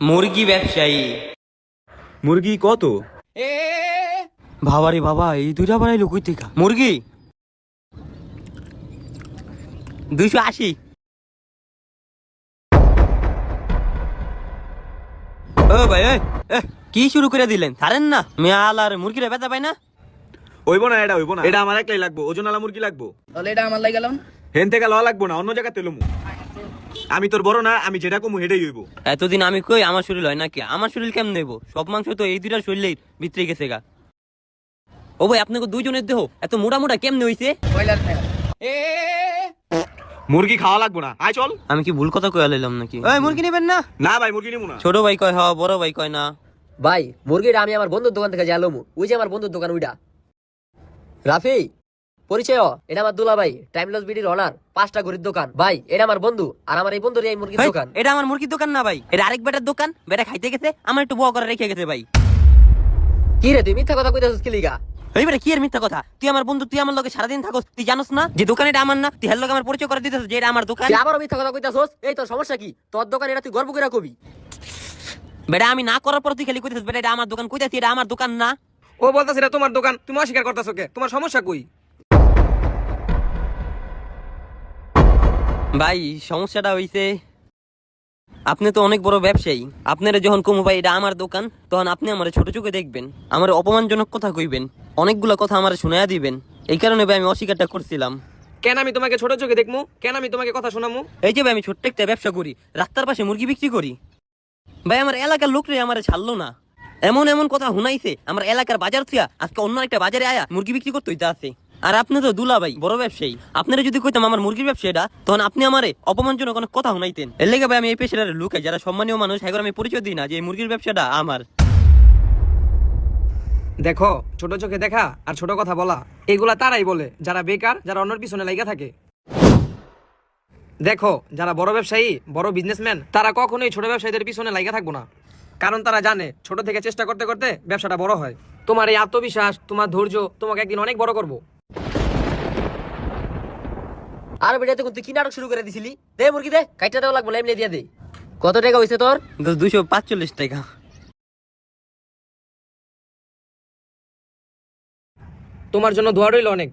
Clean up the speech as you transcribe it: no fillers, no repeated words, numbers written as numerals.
মুরগি ব্যবসায়ী। মুরগি কত? বাবা রে বাবা, এই দুইটা বানাইলো কই থেকে? মুরগি 280। ও ভাই কি শুরু করে দিলেন? ছাড়েন না, মেয়াল আর মুরগিরা ব্যথা পাই না। হইব না, এটা হইব না, এটা আমার একলাই লাগবো। ওজনওয়ালা মুরগি লাগবো। তাহলে এটা আমার লাগে গেলাম। হেন থেকে লওয়া লাগবো না, অন্য জায়গা তেলমু। আমি তোর বড় না, আমি যেটা কমু হেডেই হইব। এতদিন আমি কই আমার শরীর হয় নাকি? আমার শরীর কেমন নেব? সব মাংস তো এই দুইটার শরীরের ভিতরে গেছে গা। ও ভাই, আপনাকে দুইজনের দেহ এত মোটা মোটা কেমনে হইছে? ব্রয়লার খায়। মুরগি খাওয়া লাগবো না, আয় চল। আমি কি ভুল কথা কইয়া লইলাম নাকি? এই মুরগি নেবেন না? না ভাই, মুরগি নিমু না। ছোট ভাই কয় হ, বড় ভাই কয় না। ভাই মুরগিটা আমি আমার বন্ধুর দোকান থেকে জানলাম। ওই যে আমার বন্ধুর দোকান ওইটা। রাফি পরিচয়, এটা আমার দুলা ভাই, টাইম লস বিডির অনার, 5টা ঘড়ির দোকান। ভাই এটা আমার বন্ধু, আর আমার এই বন্ধুর এই মুরগির হেই, দোকান। এটা আমার মুরগির দোকান না ভাই, এটা আরেক বেটার দোকান। বেটা খাইতে গেছে, আমার একটু বড় করে রেখে গেছে ভাই। কি রে তুই মিথ্যা কথা কইতাছিস কি লিগা? এই বেটা কি এর মিথ্যা কথা? তুই আমার বন্ধু, তুই আমার লগে সারাদিন থাকস, তুই জানোস না যে দোকান এটা আমার না? তুই হের লগে আমার পরিচয় করে দিতেছিস যে এটা আমার দোকান। তুই আবারও মিথ্যা কথা কইতাছস? এই তোর সমস্যা কি? তোর দোকান এটা তুই গর্ব করে কবি। বেটা আমি না করার পর তুই খালি কইতেছিস বেটা এটা আমার দোকান। কইতাছি এটা আমার দোকান না। ও বলতাছে এটা তোমার দোকান, তুমি অস্বীকার করতেছো কে? তোমার সমস্যা কই? ভাই সমস্যাটা হইছে, আপনি তো অনেক বড় ব্যবসায়ী। আপনারা যখন কমু ভাই এটা আমার দোকান, তখন আপনি আমার ছোট চোখে দেখবেন, আমার অপমানজনক কথা কইবেন, অনেকগুলা কথা আমার শুনাইয়া দিবেন। এই কারণে ভাই আমি অস্বীকারটা করছিলাম। কেন আমি তোমাকে ছোট চোখে দেখমু? কেন আমি তোমাকে কথা শোনামু? এই যে ভাই আমি ছোট্ট একটা ব্যবসা করি, রাস্তার পাশে মুরগি বিক্রি করি। ভাই আমার এলাকার লোকরে আমার ছাড়লো না, এমন এমন কথা শুনাইছে। আমার এলাকার বাজার থিয়া আজকে অন্য একটা বাজারে আয়া মুরগি বিক্রি করতে হইতে আছে। আর আপনি তো দুলা ভাই, বড় ব্যবসায়ী। আপনারা যদি কইতাম আমার মুরগির ব্যবসাটা, তখন আপনি আমারে অপমানজনক অনেক কথা শুনাইতেন। এর লেগে ভাই আমি এই পেশার লুকাই, যারা সম্মানীয় মানুষ এখন আমি পরিচয় দিই না যে এই মুরগির ব্যবসাটা আমার। দেখো, ছোট চোখে দেখা আর ছোট কথা বলা এগুলা তারাই বলে যারা বেকার, যারা অন্যের পিছনে লাগা থাকে। দেখো, যারা বড় ব্যবসায়ী, বড় বিজনেসম্যান, তারা কখনোই ছোট ব্যবসায়ীদের পিছনে লাগা থাকবো না। কারণ তারা জানে ছোট থেকে চেষ্টা করতে করতে ব্যবসাটা বড় হয়। তোমার এই আত্মবিশ্বাস, তোমার ধৈর্য তোমাকে একদিন অনেক বড় করবো। আর বেটা তুই কি নাটক শুরু করে দিছিলি? দে মুরগি দে, কাইটা দেওয়া লাগবে, এমনি দিয়া দে। কত টাকা হইছে তোর? 245 টাকা। তোমার জন্য দোয়া রইল অনেক।